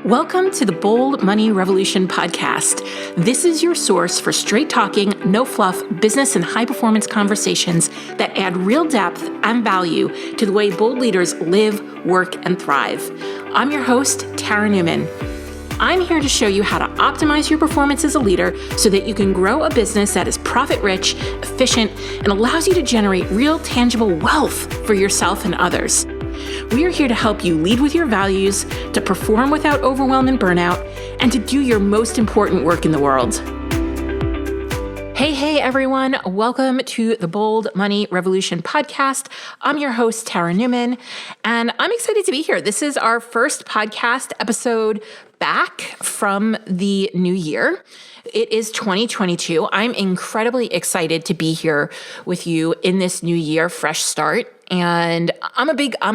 Welcome to the Bold Money Revolution podcast. This is your source for straight talking, no fluff, business and high performance conversations that add real depth and value to the way bold leaders live, work, and thrive. I'm your host, Tara Newman. I'm here to show you how to optimize your performance as a leader so that you can grow a business that is profit-rich, efficient, and allows you to generate real, tangible wealth for yourself and others. We are here to help you lead with your values, to perform without overwhelm and burnout, and to do your most important work in the world. Hey, everyone. Welcome to the Bold Money Revolution podcast. I'm your host, Tara Newman, and I'm excited to be here. This is our first podcast episode back from the new year. It is 2022. I'm incredibly excited to be here with you in this new year, fresh start. And I'm a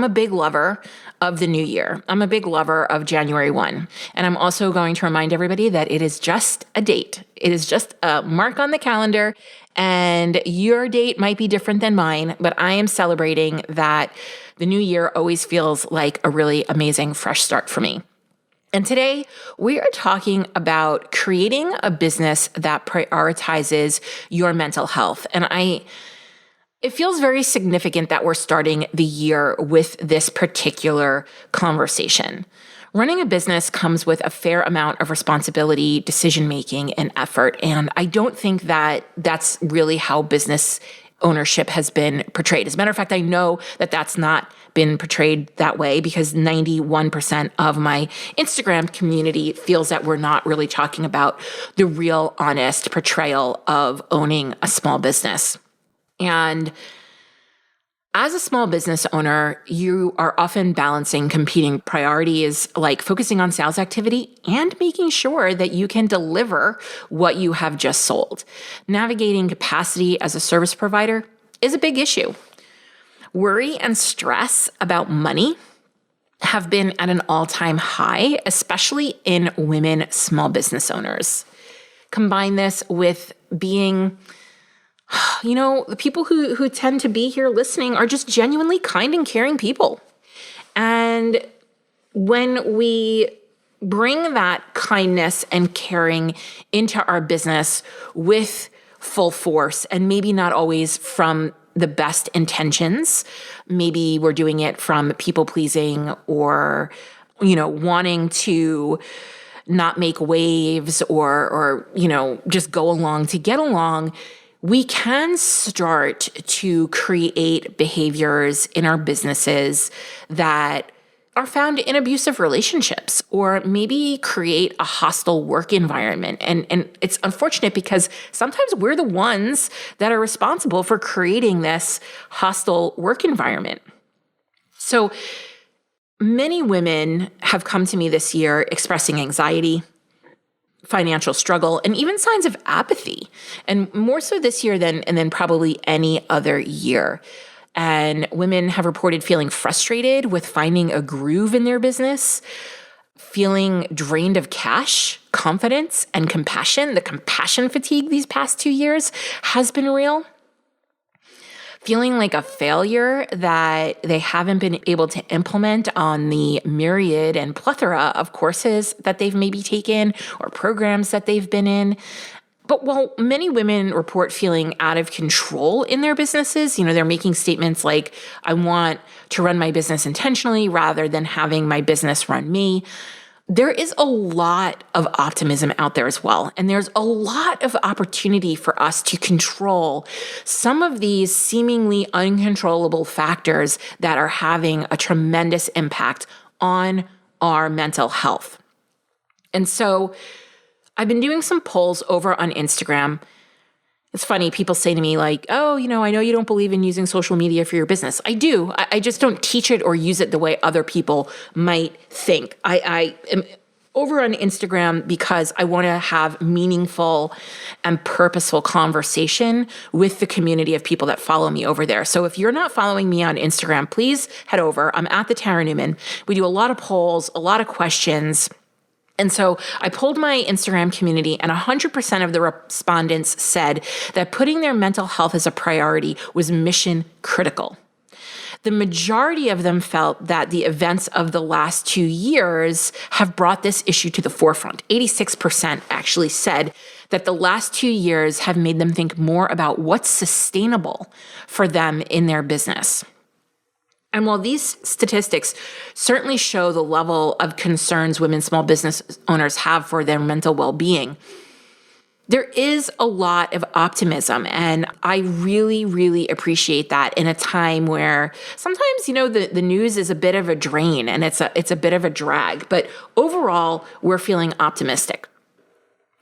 big lover of the new year. I'm a big lover of January 1. And I'm also going to remind everybody that it is just a date. It is just a mark on the calendar, and your date might be different than mine, but I am celebrating that the new year always feels like a really amazing fresh start for me. And today we are talking about creating a business that prioritizes your mental health. And it feels very significant that we're starting the year with this particular conversation. Running a business comes with a fair amount of responsibility, decision-making, and effort. And I don't think that that's really how business ownership has been portrayed. As a matter of fact, I know that that's not been portrayed that way because 91% of my Instagram community feels that we're not really talking about the real, honest portrayal of owning a small business. And as a small business owner, you are often balancing competing priorities like focusing on sales activity and making sure that you can deliver what you have just sold. Navigating capacity as a service provider is a big issue. Worry and stress about money have been at an all-time high, especially in women small business owners. Combine this with being the people who tend to be here listening are just genuinely kind and caring people. And when we bring that kindness and caring into our business with full force, and maybe not always from the best intentions, maybe we're doing it from people pleasing or, wanting to not make waves or just go along to get along, we can start to create behaviors in our businesses that are found in abusive relationships, or maybe create a hostile work environment. And it's unfortunate because sometimes we're the ones that are responsible for creating this hostile work environment. So many women have come to me this year expressing anxiety, financial struggle, and even signs of apathy, and more so this year than probably any other year. And women have reported feeling frustrated with finding a groove in their business, feeling drained of cash, confidence, and compassion. The compassion fatigue these past 2 years has been real. Feeling like a failure that they haven't been able to implement on the myriad and plethora of courses that they've maybe taken or programs that they've been in. But while many women report feeling out of control in their businesses, they're making statements like, I want to run my business intentionally rather than having my business run me. There is a lot of optimism out there as well. And there's a lot of opportunity for us to control some of these seemingly uncontrollable factors that are having a tremendous impact on our mental health. And so I've been doing some polls over on Instagram. It's funny, people say to me like, oh, I know you don't believe in using social media for your business. I do. I just don't teach it or use it the way other people might think. I am over on Instagram because I want to have meaningful and purposeful conversation with the community of people that follow me over there. So if you're not following me on Instagram, please head over. I'm at the Tara Newman. We do a lot of polls, a lot of questions. And so I polled my Instagram community, and 100% of the respondents said that putting their mental health as a priority was mission critical. the majority of them felt that the events of the last 2 years have brought this issue to the forefront. 86% actually said that the last 2 years have made them think more about what's sustainable for them in their business. And while these statistics certainly show the level of concerns women small business owners have for their mental well-being, there is a lot of optimism, and I really, really appreciate that in a time where sometimes, the news is a bit of a drain and it's a bit of a drag, but overall, we're feeling optimistic.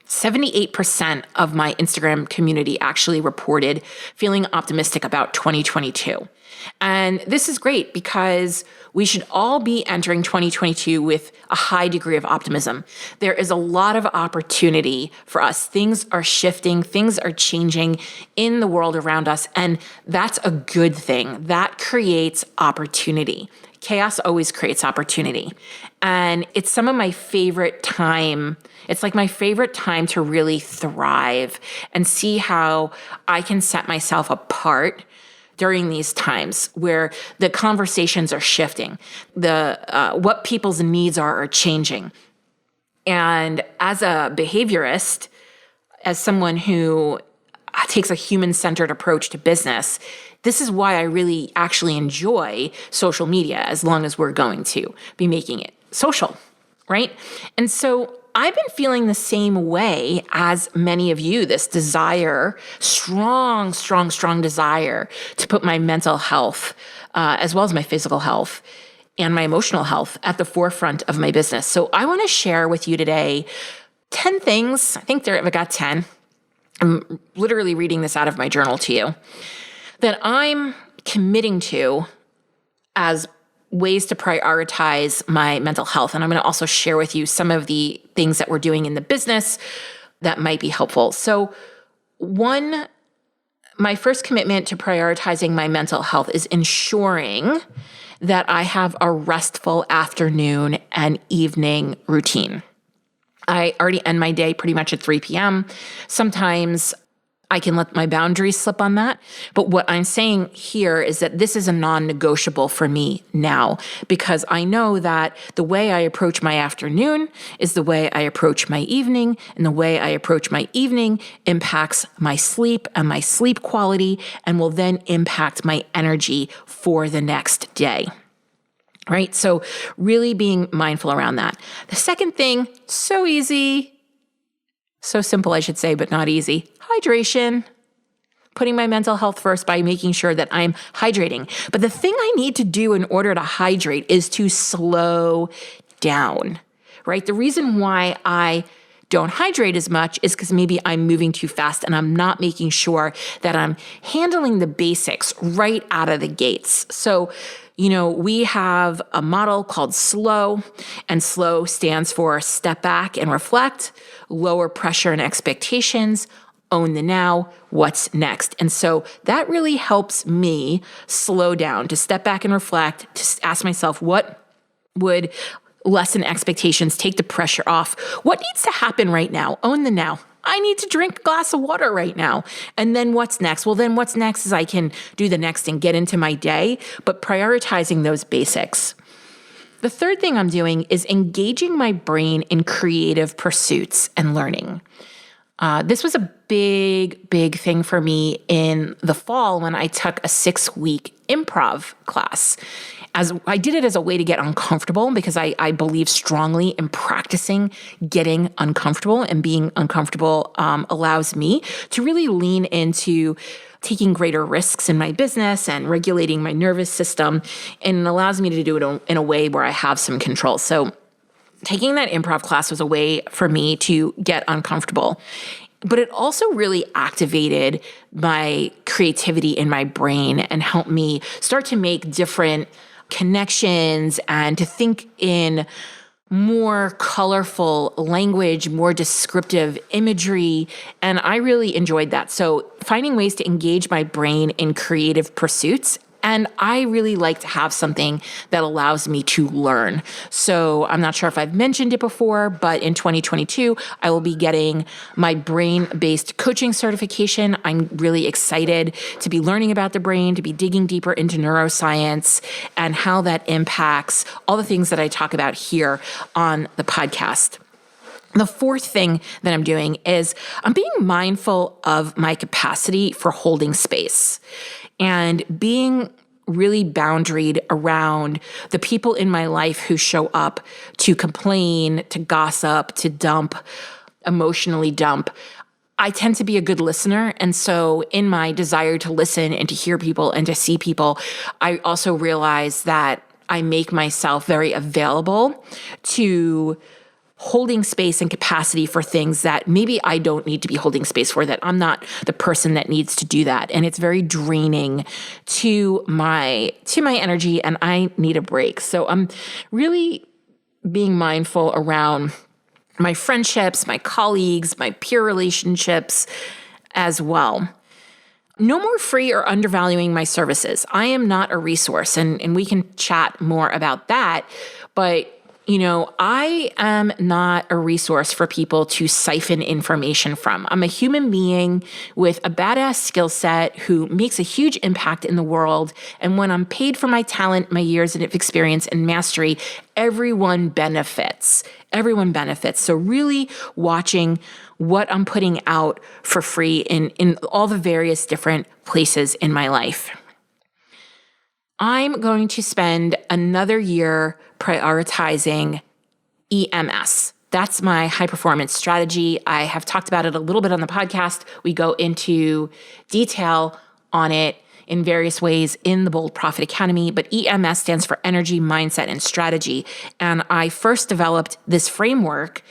78% of my Instagram community actually reported feeling optimistic about 2022. And this is great because we should all be entering 2022 with a high degree of optimism. There is a lot of opportunity for us. Things are shifting, things are changing in the world around us, and that's a good thing. That creates opportunity. Chaos always creates opportunity. And it's some of my favorite time. It's like my favorite time to really thrive and see how I can set myself apart during these times where the conversations are shifting, what people's needs are changing. And as a behaviorist, as someone who takes a human-centered approach to business, this is why I really actually enjoy social media as long as we're going to be making it social, right? And so I've been feeling the same way as many of you, this desire, strong desire to put my mental health, as well as my physical health and my emotional health at the forefront of my business. So I want to share with you today 10 things. I think I've got 10. I'm literally reading this out of my journal to you, that I'm committing to as ways to prioritize my mental health. And I'm going to also share with you some of the things that we're doing in the business that might be helpful. So my first commitment to prioritizing my mental health is ensuring that I have a restful afternoon and evening routine. I already end my day pretty much at 3 p.m. Sometimes I can let my boundaries slip on that. But what I'm saying here is that this is a non-negotiable for me now, because I know that the way I approach my afternoon is the way I approach my evening, and the way I approach my evening impacts my sleep and my sleep quality, and will then impact my energy for the next day. Right? So really being mindful around that. The second thing, so easy, so simple, I should say, but not easy. Hydration. Putting my mental health first by making sure that I'm hydrating. But the thing I need to do in order to hydrate is to slow down, right? The reason why I don't hydrate as much is because maybe I'm moving too fast and I'm not making sure that I'm handling the basics right out of the gates. So, we have a model called SLOW, and SLOW stands for step back and reflect, lower pressure and expectations, own the now, what's next. And so that really helps me slow down, to step back and reflect, to ask myself, what would lessen expectations, take the pressure off? What needs to happen right now? Own the now. I need to drink a glass of water right now. And then what's next? Well, then what's next is I can do the next and get into my day, but prioritizing those basics. The third thing I'm doing is engaging my brain in creative pursuits and learning. This was a big thing for me in the fall when I took a 6-week improv class. As I did it as a way to get uncomfortable, because I believe strongly in practicing getting uncomfortable, and being uncomfortable allows me to really lean into taking greater risks in my business and regulating my nervous system, and it allows me to do it in a way where I have some control. So taking that improv class was a way for me to get uncomfortable. But it also really activated my creativity in my brain and helped me start to make different connections and to think in more colorful language, more descriptive imagery. And I really enjoyed that. So finding ways to engage my brain in creative pursuits And I really like to have something that allows me to learn. So I'm not sure if I've mentioned it before, but in 2022, I will be getting my brain-based coaching certification. I'm really excited to be learning about the brain, to be digging deeper into neuroscience and how that impacts all the things that I talk about here on the podcast. The fourth thing that I'm doing is I'm being mindful of my capacity for holding space and being really boundaried around the people in my life who show up to complain, to gossip, to dump, emotionally dump. I tend to be a good listener. And so in my desire to listen and to hear people and to see people, I also realize that I make myself very available to holding space and capacity for things that maybe I don't need to be holding space for, that I'm not the person that needs to do that. And it's very draining to my energy, and I need a break. So I'm really being mindful around my friendships, my colleagues, my peer relationships as well. No more free or undervaluing my services. I am not a resource, and we can chat more about that. But I am not a resource for people to siphon information from. I'm a human being with a badass skill set who makes a huge impact in the world. And when I'm paid for my talent, my years of experience and mastery, everyone benefits. Everyone benefits. So really watching what I'm putting out for free in all the various different places in my life. I'm going to spend another year prioritizing EMS. That's my high performance strategy. I have talked about it a little bit on the podcast. We go into detail on it in various ways in the Bold Profit Academy, but EMS stands for energy, mindset, and strategy. And I first developed this framework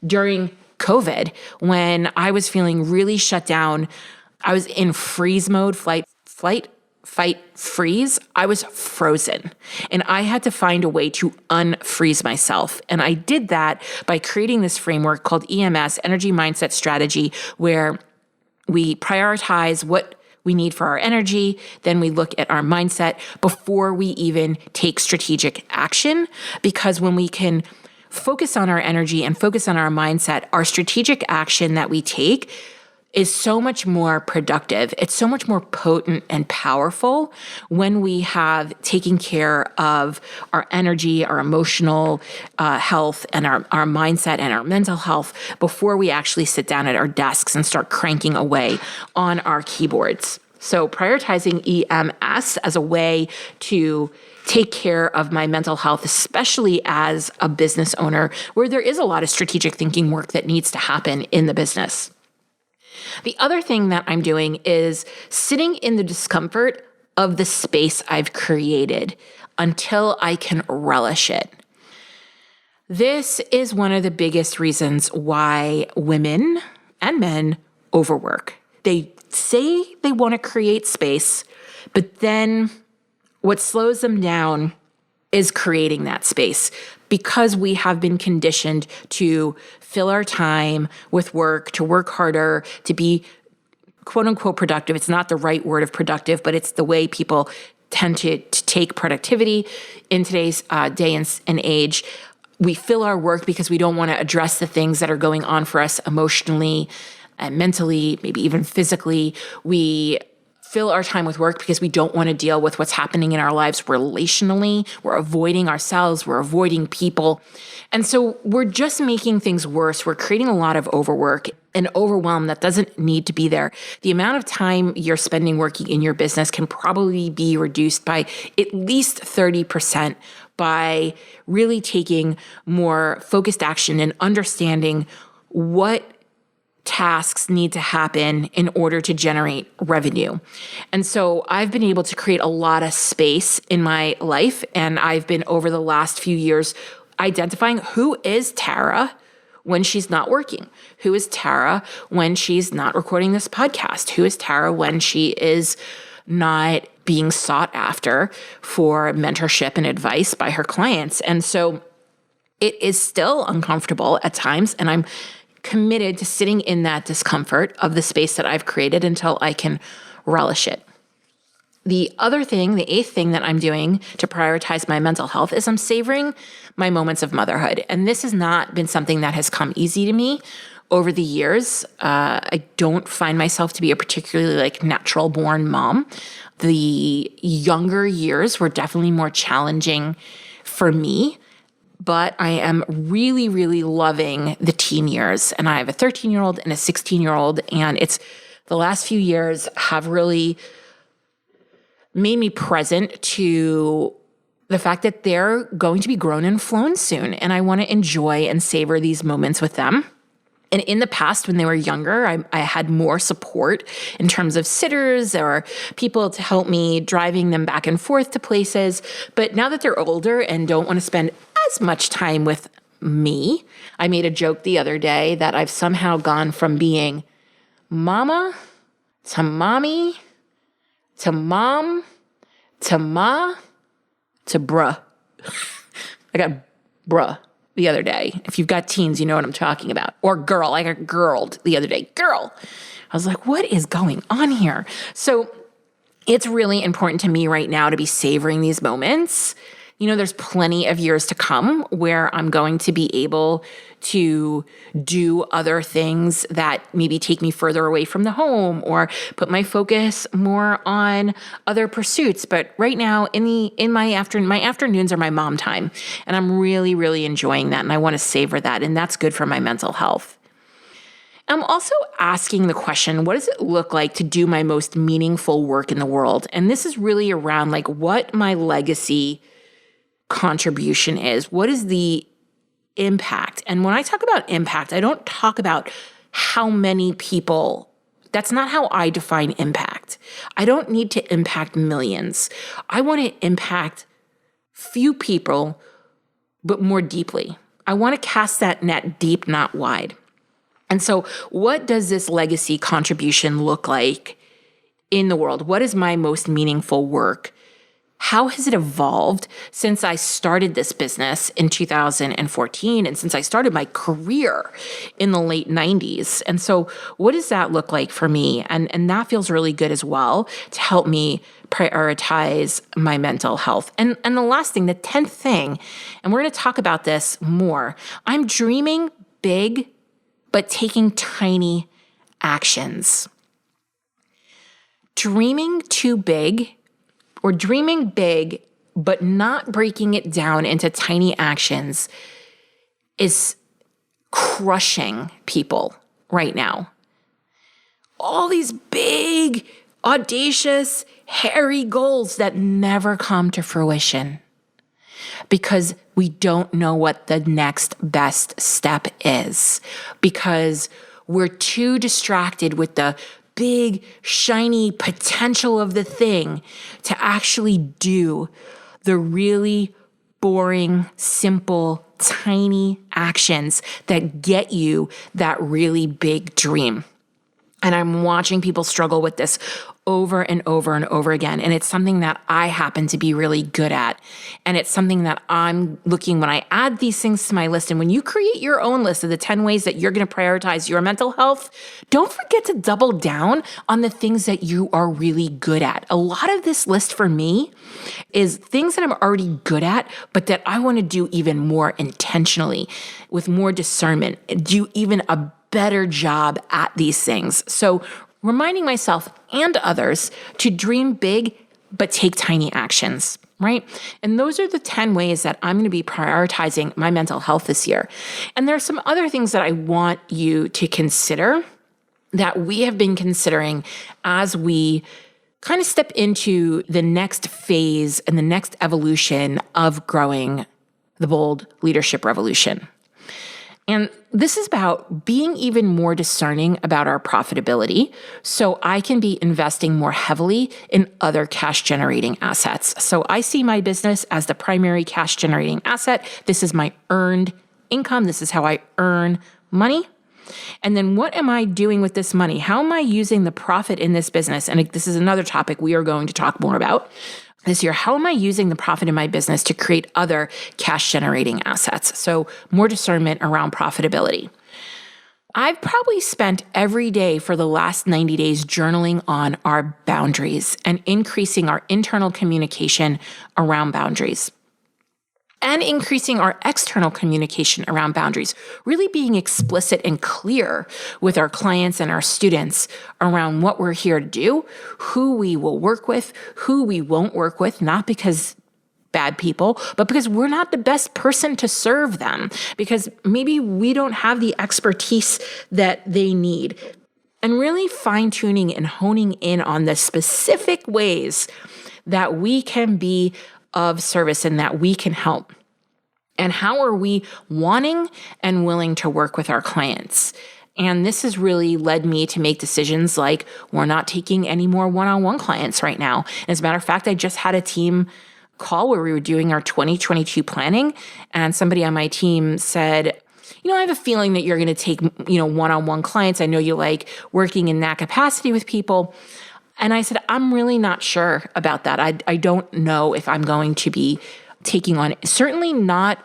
during COVID when I was feeling really shut down. I was in freeze mode, fight, freeze. I was frozen, and I had to find a way to unfreeze myself. And I did that by creating this framework called EMS, Energy, Mindset, Strategy, where we prioritize what we need for our energy. Then we look at our mindset before we even take strategic action, because when we can focus on our energy and focus on our mindset, our strategic action that we take is so much more productive. It's so much more potent and powerful when we have taken care of our energy, our emotional health, and our mindset and our mental health before we actually sit down at our desks and start cranking away on our keyboards. So prioritizing EMS as a way to take care of my mental health, especially as a business owner, where there is a lot of strategic thinking work that needs to happen in the business. The other thing that I'm doing is sitting in the discomfort of the space I've created until I can relish it. This is one of the biggest reasons why women and men overwork. They say they want to create space, but then what slows them down is creating that space, because we have been conditioned to fill our time with work, to work harder, to be quote unquote productive. It's not the right word of productive, but it's the way people tend to take productivity in today's day and age. We fill our work because we don't want to address the things that are going on for us emotionally and mentally, maybe even physically. We fill our time with work because we don't want to deal with what's happening in our lives relationally. We're avoiding ourselves. We're avoiding people. And so we're just making things worse. We're creating a lot of overwork and overwhelm that doesn't need to be there. The amount of time you're spending working in your business can probably be reduced by at least 30% by really taking more focused action and understanding what tasks need to happen in order to generate revenue. And so I've been able to create a lot of space in my life. And I've been, over the last few years, identifying who is Tara when she's not working, who is Tara when she's not recording this podcast, who is Tara when she is not being sought after for mentorship and advice by her clients. And so it is still uncomfortable at times, and I'm committed to sitting in that discomfort of the space that I've created until I can relish it. The other thing, the eighth thing that I'm doing to prioritize my mental health is I'm savoring my moments of motherhood. And this has not been something that has come easy to me over the years. I don't find myself to be a particularly natural born mom. The younger years were definitely more challenging for me, but I am really, really loving the teen years. And I have a 13-year-old and a 16-year-old, and the last few years have really made me present to the fact that they're going to be grown and flown soon. And I want to enjoy and savor these moments with them. And in the past, when they were younger, I had more support in terms of sitters or people to help me driving them back and forth to places. But now that they're older and don't want to spend as much time with me, I made a joke the other day that I've somehow gone from being mama to mommy to mom, to ma, to bruh. I got bruh the other day. If you've got teens, you know what I'm talking about. Or girl. I got girled the other day. Girl. I was like, what is going on here? So it's really important to me right now to be savoring these moments. There's plenty of years to come where I'm going to be able to do other things that maybe take me further away from the home or put my focus more on other pursuits. But right now in my afternoons are my mom time, and I'm really, really enjoying that. And I want to savor that. And that's good for my mental health. I'm also asking the question, what does it look like to do my most meaningful work in the world? And this is really around what my legacy contribution is. What is the impact? And when I talk about impact, I don't talk about how many people. That's not how I define impact. I don't need to impact millions. I want to impact few people, but more deeply. I want to cast that net deep, not wide. And so what does this legacy contribution look like in the world? What is my most meaningful work? How has it evolved since I started this business in 2014 and since I started my career in the late 90s? And so what does that look like for me? And that feels really good as well to help me prioritize my mental health. And the last thing, the 10th thing, and we're going to talk about this more, I'm dreaming big, but taking tiny actions. Dreaming too big or dreaming big, but not breaking it down into tiny actions is crushing people right now. All these big, audacious, hairy goals that never come to fruition because we don't know what the next best step is, because we're too distracted with the big, shiny potential of the thing to actually do the really boring, simple, tiny actions that get you that really big dream. And I'm watching people struggle with this over and over and over again. And it's something that I happen to be really good at. And it's something that I'm looking when I add these things to my list. And when you create your own list of the 10 ways that you're going to prioritize your mental health, don't forget to double down on the things that you are really good at. A lot of this list for me is things that I'm already good at, but that I want to do even more intentionally with more discernment, do even a better job at these things. So reminding myself and others to dream big, but take tiny actions, right? And those are the 10 ways that I'm going to be prioritizing my mental health this year. And there are some other things that I want you to consider that we have been considering as we kind of step into the next phase and the next evolution of growing the Bold Leadership Revolution. And this is about being even more discerning about our profitability so I can be investing more heavily in other cash generating assets. So I see my business as the primary cash generating asset. This is my earned income. This is how I earn money. And then what am I doing with this money? How am I using the profit in this business? And this is another topic we are going to talk more about this year. How am I using the profit in my business to create other cash generating assets? So more discernment around profitability. I've probably spent every day for the last 90 days journaling on our boundaries and increasing our internal communication around boundaries and increasing our external communication around boundaries, really being explicit and clear with our clients and our students around what we're here to do, who we will work with, who we won't work with, not because bad people, but because we're not the best person to serve them, because maybe we don't have the expertise that they need. And really fine-tuning and honing in on the specific ways that we can be of service and that we can help. And how are we wanting and willing to work with our clients? And this has really led me to make decisions like we're not taking any more one-on-one clients right now. As a matter of fact, I just had a team call where we were doing our 2022 planning, and somebody on my team said, I have a feeling that you're going to take, one-on-one clients. I know you like working in that capacity with people. And I said, I'm really not sure about that. I don't know if I'm going to be taking on, certainly not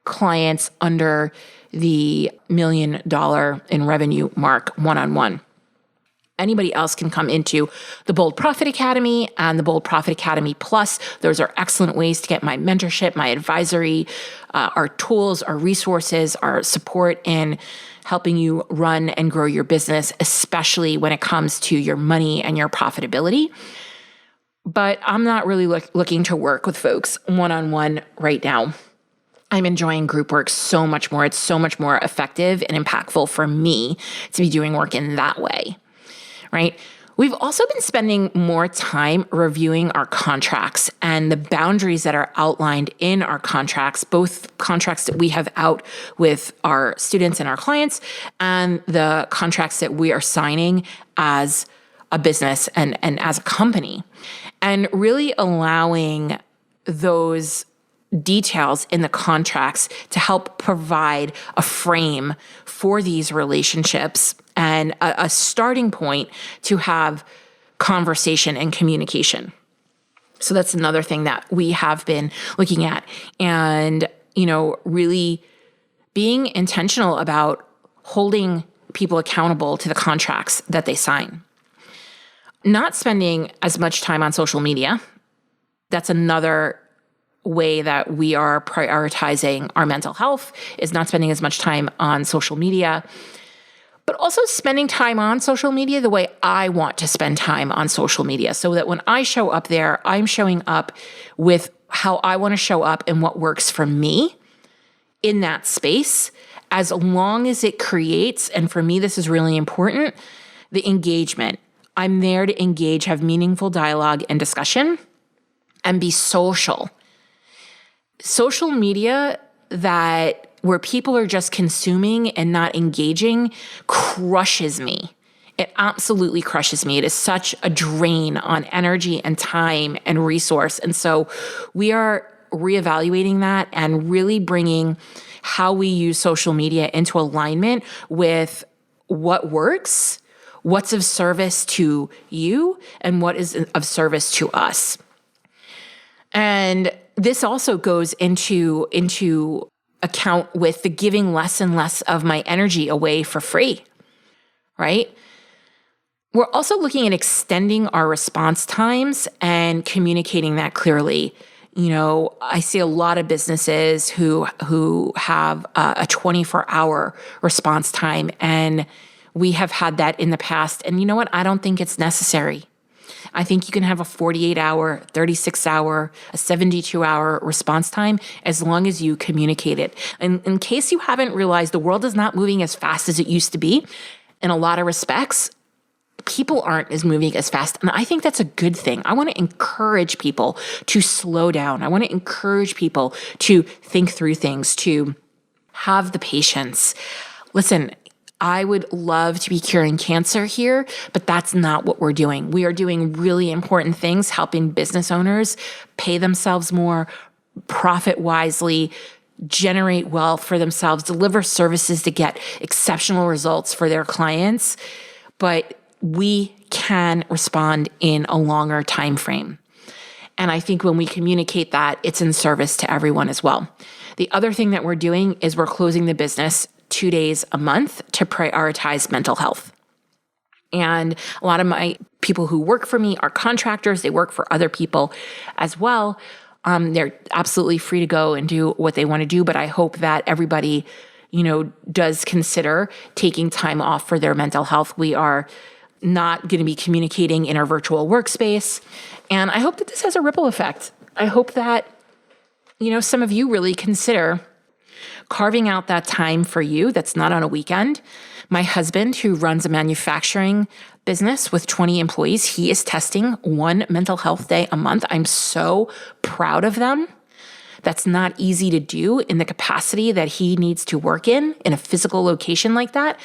clients under the $1 million in revenue mark one-on-one. Anybody else can come into the Bold Profit Academy and the Bold Profit Academy Plus. Those are excellent ways to get my mentorship, my advisory, our tools, our resources, our support in helping you run and grow your business, especially when it comes to your money and your profitability. But I'm not really looking to work with folks one-on-one right now. I'm enjoying group work so much more. It's so much more effective and impactful for me to be doing work in that way. Right? We've also been spending more time reviewing our contracts and the boundaries that are outlined in our contracts, both contracts that we have out with our students and our clients and the contracts that we are signing as a business and as a company, and really allowing those details in the contracts to help provide a frame for these relationships and a starting point to have conversation and communication. So that's another thing that we have been looking at, and, really being intentional about holding people accountable to the contracts that they sign. Not spending as much time on social media. That's another way that we are prioritizing our mental health, is not spending as much time on social media, but also spending time on social media the way I want to spend time on social media, so that when I show up there, I'm showing up with how I want to show up and what works for me in that space, as long as it creates, and for me, this is really important, the engagement. I'm there to engage, have meaningful dialogue and discussion, and be social. Social media where people are just consuming and not engaging crushes me. It absolutely crushes me. It is such a drain on energy and time and resource. And so we are reevaluating that and really bringing how we use social media into alignment with what works, what's of service to you, and what is of service to us. And this also goes into account with the giving less and less of my energy away for free, right? We're also looking at extending our response times and communicating that clearly. I see a lot of businesses who have a 24-hour response time, and we have had that in the past. And you know what? I don't think it's necessary. I think you can have a 48-hour, 36-hour, a 72-hour response time as long as you communicate it. And in case you haven't realized, the world is not moving as fast as it used to be. In a lot of respects, people aren't as moving as fast. And I think that's a good thing. I want to encourage people to slow down. I want to encourage people to think through things, to have the patience. Listen, I would love to be curing cancer here, but that's not what we're doing. We are doing really important things, helping business owners pay themselves more, profit wisely, generate wealth for themselves, deliver services to get exceptional results for their clients. But we can respond in a longer time frame. And I think when we communicate that, it's in service to everyone as well. The other thing that we're doing is we're closing the business 2 days a month to prioritize mental health. And a lot of my people who work for me are contractors. They work for other people as well. They're absolutely free to go and do what they want to do. But I hope that everybody, does consider taking time off for their mental health. We are not going to be communicating in our virtual workspace. And I hope that this has a ripple effect. I hope that, some of you really consider carving out that time for you that's not on a weekend. My husband, who runs a manufacturing business with 20 employees, he is testing one mental health day a month. I'm so proud of them. That's not easy to do in the capacity that he needs to work in a physical location like that.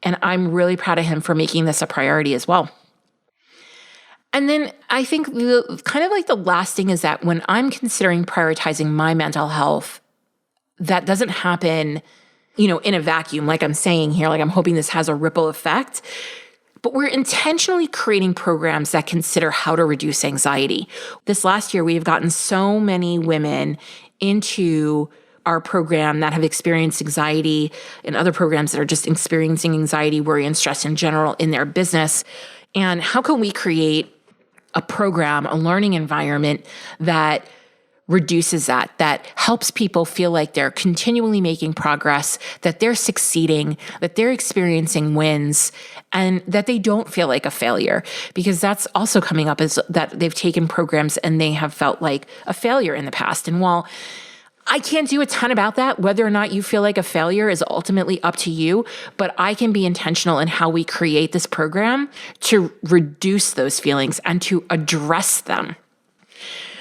And I'm really proud of him for making this a priority as well. And then I think the last thing is that when I'm considering prioritizing my mental health, that doesn't happen, in a vacuum, like I'm saying here, like I'm hoping this has a ripple effect. But we're intentionally creating programs that consider how to reduce anxiety. This last year, we have gotten so many women into our program that have experienced anxiety, and other programs that are just experiencing anxiety, worry, and stress in general in their business. And how can we create a program, a learning environment that reduces that helps people feel like they're continually making progress, that they're succeeding, that they're experiencing wins, and that they don't feel like a failure? Because that's also coming up, is that they've taken programs and they have felt like a failure in the past. And while I can't do a ton about that, whether or not you feel like a failure is ultimately up to you, but I can be intentional in how we create this program to reduce those feelings and to address them.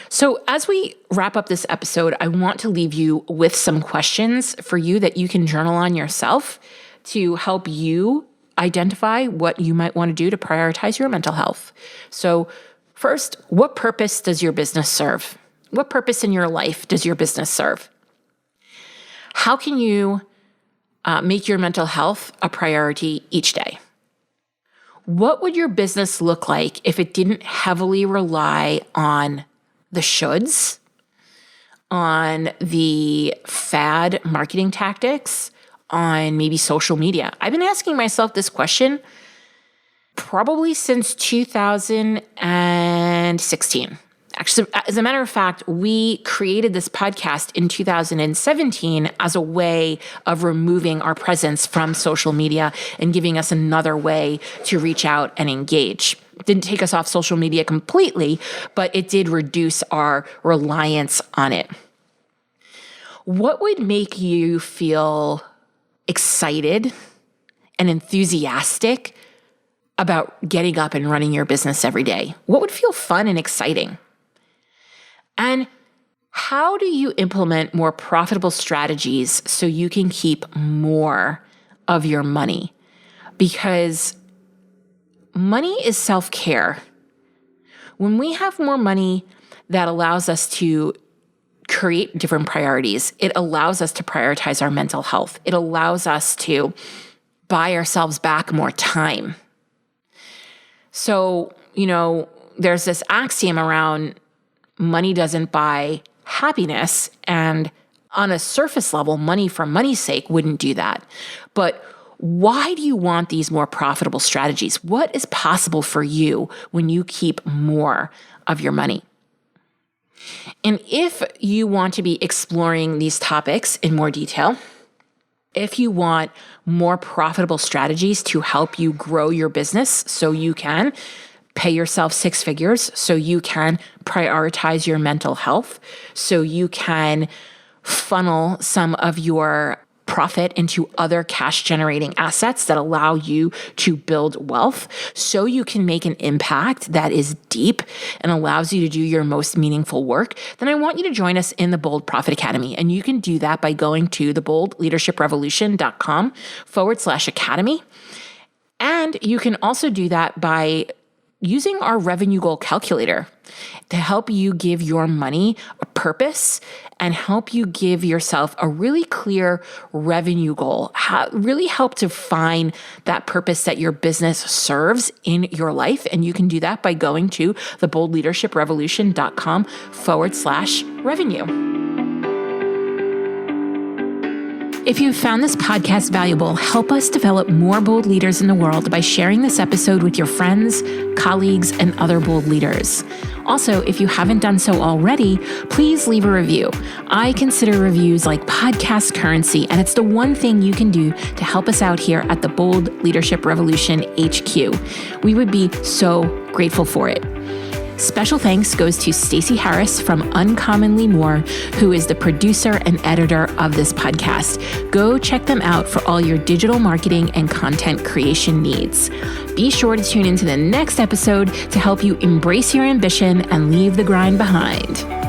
So as we wrap up this episode, I want to leave you with some questions for you that you can journal on yourself to help you identify what you might want to do to prioritize your mental health. So first, what purpose does your business serve? What purpose in your life does your business serve? How can you make your mental health a priority each day? What would your business look like if it didn't heavily rely on the shoulds, on the fad marketing tactics, on maybe social media? I've been asking myself this question probably since 2016. Actually, as a matter of fact, we created this podcast in 2017 as a way of removing our presence from social media and giving us another way to reach out and engage. It didn't take us off social media completely, but it did reduce our reliance on it. What would make you feel excited and enthusiastic about getting up and running your business every day? What would feel fun and exciting? And how do you implement more profitable strategies so you can keep more of your money? Because money is self-care. When we have more money, that allows us to create different priorities. It allows us to prioritize our mental health. It allows us to buy ourselves back more time. So, there's this axiom around money doesn't buy happiness. And on a surface level, money for money's sake wouldn't do that. But why do you want these more profitable strategies? What is possible for you when you keep more of your money? And if you want to be exploring these topics in more detail, if you want more profitable strategies to help you grow your business so you can pay yourself 6 figures, so you can prioritize your mental health, so you can funnel some of your profit into other cash generating assets that allow you to build wealth, so you can make an impact that is deep and allows you to do your most meaningful work, then I want you to join us in the Bold Profit Academy. And you can do that by going to theboldleadershiprevolution.com/academy. And you can also do that by using our revenue goal calculator to help you give your money a purpose and help you give yourself a really clear revenue goal. Really help to find that purpose that your business serves in your life. And you can do that by going to theboldleadershiprevolution.com/revenue. If you found this podcast valuable, help us develop more bold leaders in the world by sharing this episode with your friends, colleagues, and other bold leaders. Also, if you haven't done so already, please leave a review. I consider reviews like podcast currency, and it's the one thing you can do to help us out here at the Bold Leadership Revolution HQ. We would be so grateful for it. Special thanks goes to Stacey Harris from Uncommonly More, who is the producer and editor of this podcast. Go check them out for all your digital marketing and content creation needs. Be sure to tune into the next episode to help you embrace your ambition and leave the grind behind.